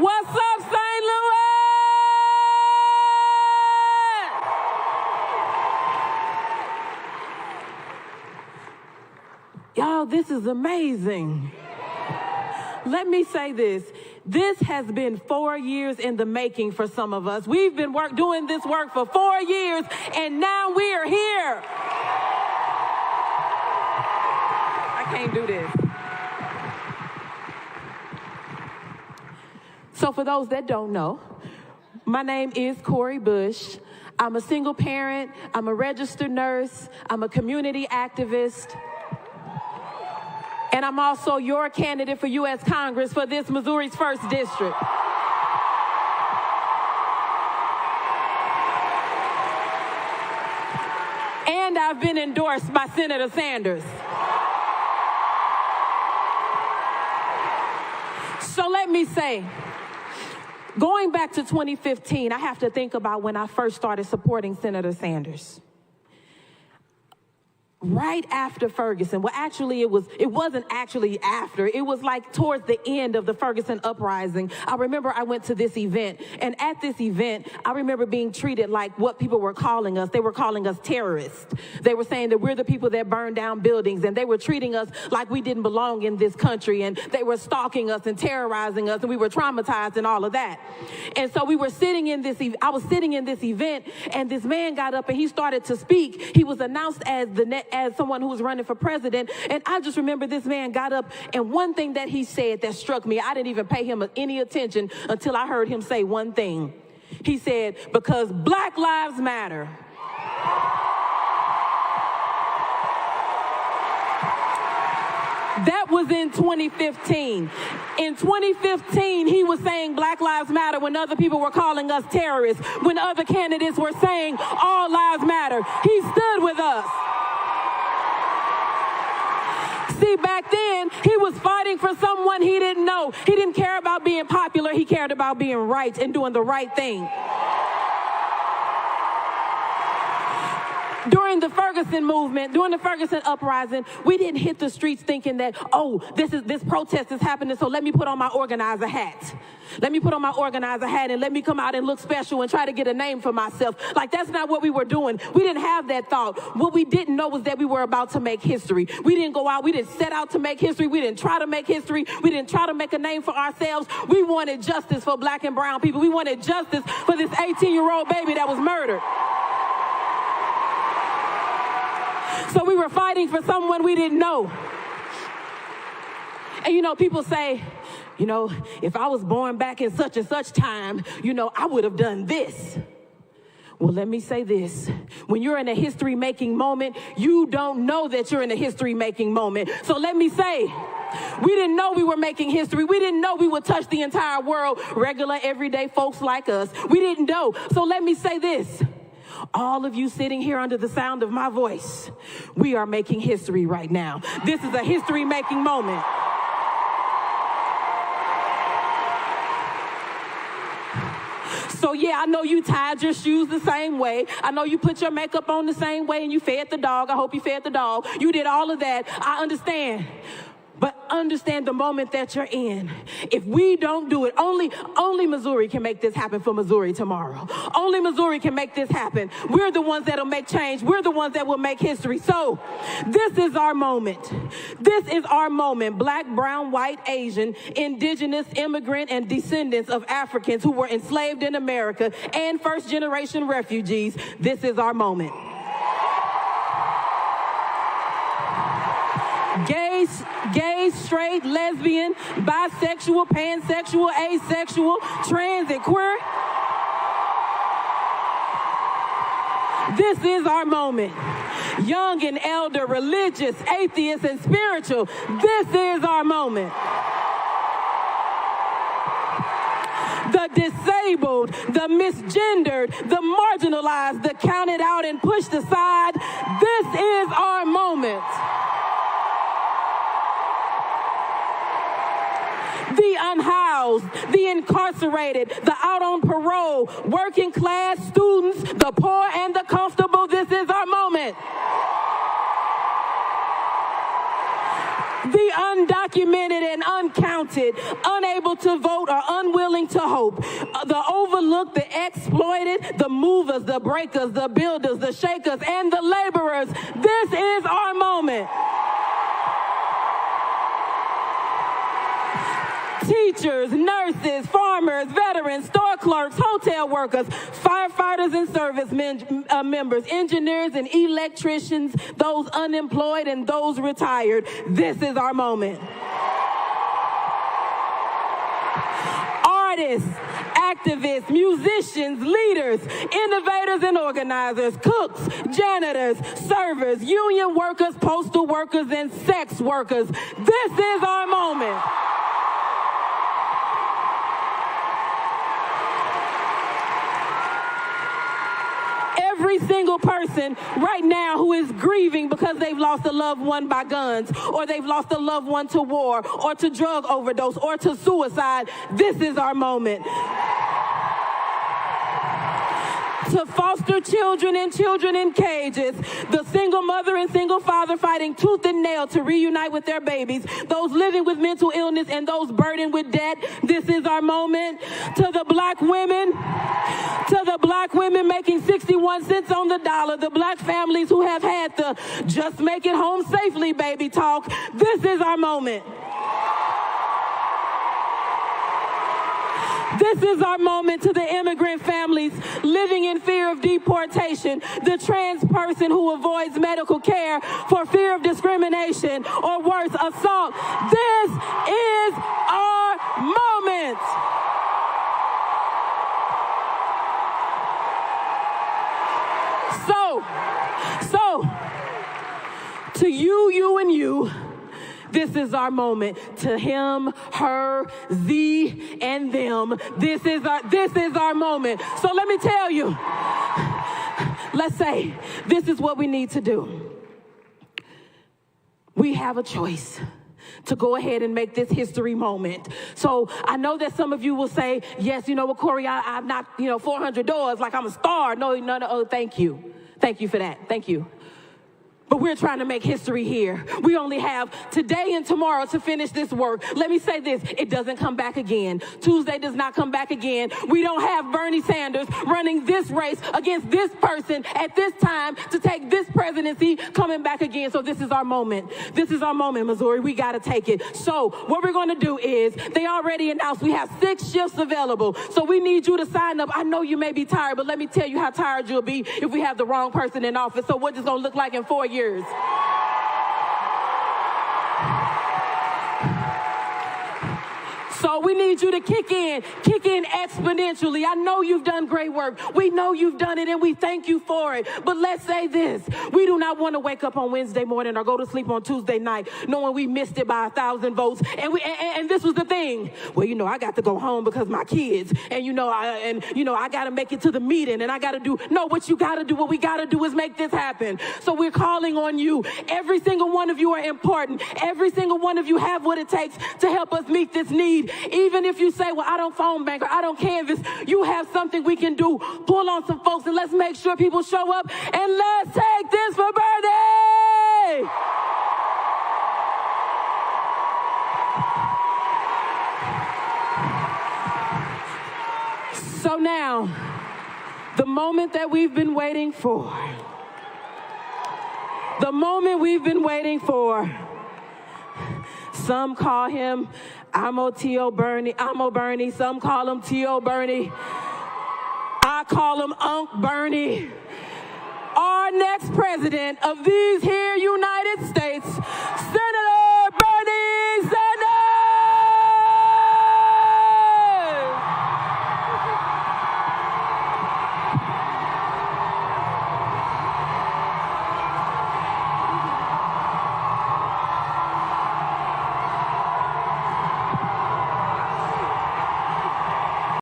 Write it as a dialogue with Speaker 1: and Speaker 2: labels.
Speaker 1: What's up, St. Louis? Y'all, this is amazing. Let me say this. This has been 4 years in the making for some of us. We've been doing this work for 4 years, and now we are here. I can't do this. So for those that don't know, my name is Cori Bush. I'm a single parent. I'm a registered nurse. I'm a community activist. And I'm also your candidate for U.S. Congress for this Missouri's 1st District. And I've been endorsed by Senator Sanders. So let me say, going back to 2015, I have to think about when I first started supporting Senator Sanders. Right after Ferguson, well, actually, it wasn't actually after. It was like towards the end of the Ferguson uprising. I remember I went to this event, and at this event, I remember being treated like what people were calling us. They were calling us terrorists. They were saying that we're the people that burned down buildings, and they were treating us like we didn't belong in this country, and they were stalking us and terrorizing us, and we were traumatized and all of that. And so we were sitting in this, I was sitting in this event, and this man got up and he started to speak. He was announced as someone who was running for president. And I just remember this man got up, and one thing that he said that struck me, I didn't even pay him any attention until I heard him say one thing. He said, because Black Lives Matter. That was in 2015. In 2015, he was saying Black Lives Matter when other people were calling us terrorists, when other candidates were saying all lives matter. He stood with us. See, back then, he was fighting for someone he didn't know. He didn't care about being popular. He cared about being right and doing the right thing. During the Ferguson movement, during the Ferguson uprising, we didn't hit the streets thinking that, oh, this protest is happening, so let me put on my organizer hat. Let me put on my organizer hat and let me come out and look special and try to get a name for myself. Like, that's not what we were doing. We didn't have that thought. What we didn't know was that we were about to make history. We didn't go out. We didn't set out to make history. We didn't try to make history. We didn't try to make a name for ourselves. We wanted justice for Black and brown people. We wanted justice for this 18-year-old baby that was murdered. So we were fighting for someone we didn't know. And, you know, people say, you know, if I was born back in such and such time, you know, I would have done this. Well, let me say this. When you're in a history-making moment, you don't know that you're in a history-making moment. So let me say, we didn't know we were making history. We didn't know we would touch the entire world, regular, everyday folks like us. We didn't know. So let me say this. All of you sitting here under the sound of my voice, we are making history right now. This is a history-making moment. So yeah, I know you tied your shoes the same way. I know you put your makeup on the same way and you fed the dog. I hope you fed the dog. You did all of that. I understand. But understand the moment that you're in. If we don't do it, only Missouri can make this happen for Missouri tomorrow. Only Missouri can make this happen. We're the ones that'll make change. We're the ones that will make history. So this is our moment. This is our moment. Black, brown, white, Asian, indigenous, immigrant, and descendants of Africans who were enslaved in America and first-generation refugees. This is our moment. Gay, straight, lesbian, bisexual, pansexual, asexual, trans, and queer. This is our moment. Young and elder, religious, atheist, and spiritual. This is our moment. The disabled, the misgendered, the marginalized, the counted out and pushed aside. This is our moment. The unhoused, the incarcerated, the out on parole, working class students, the poor and the comfortable. This is our moment. the undocumented and uncounted, unable to vote or unwilling to hope, the overlooked, the exploited, the movers, the breakers, the builders, the shakers, and the laborers. This is our moment. Teachers, nurses, farmers, veterans, store clerks, hotel workers, firefighters and service members, engineers and electricians, those unemployed and those retired. This is our moment. Artists, activists, musicians, leaders, innovators and organizers, cooks, janitors, servers, union workers, postal workers, and sex workers. This is our moment. Every single person right now who is grieving because they've lost a loved one by guns, or they've lost a loved one to war, or to drug overdose, or to suicide, this is our moment. To foster children and children in cages, the single mother and single father fighting tooth and nail to reunite with their babies, those living with mental illness and those burdened with debt, this is our moment. To the black women making 61 cents on the dollar, the black families who have had the just make it home safely baby talk, this is our moment. This is our moment. To the immigrant families living in fear of deportation, the trans person who avoids medical care for fear of discrimination or worse, assault. This is our moment. So, to you and you, this is our moment. To him, her, thee, and them, this is our moment. So let me tell you, let's say this is what we need to do. We have a choice to go ahead and make this history moment. So I know that some of you will say, yes, you know what, Cori, I've knocked, 400 doors like I'm a star. No, oh, thank you. Thank you for that. Thank you. But we're trying to make history here. We only have today and tomorrow to finish this work. Let me say this, it doesn't come back again. Tuesday does not come back again. We don't have Bernie Sanders running this race against this person at this time to take this presidency coming back again. So this is our moment. This is our moment, Missouri. We got to take it. So what we're going to do is, they already announced we have 6 shifts available. So we need you to sign up. I know you may be tired, but let me tell you how tired you'll be if we have the wrong person in office. So what it's going to look like in 4 years. So we need you to kick in exponentially. I know you've done great work. We know you've done it, and we thank you for it. But let's say this. We do not want to wake up on Wednesday morning or go to sleep on Tuesday night knowing we missed it by 1,000 votes. And this was the thing. Well, I got to go home because my kids, and I got to make it to the meeting, and I got to do. No, what we got to do is make this happen. So we're calling on you. Every single one of you are important. Every single one of you have what it takes to help us meet this need. Even if you say, well, I don't phone bank or I don't canvas, you have something we can do. Pull on some folks and let's make sure people show up, and let's take this for birthday. So now, the moment that we've been waiting for. The moment we've been waiting for. Some call him Amo Bernie. Some call him T.O. Bernie. I call him Unc Bernie. Our next president of these here United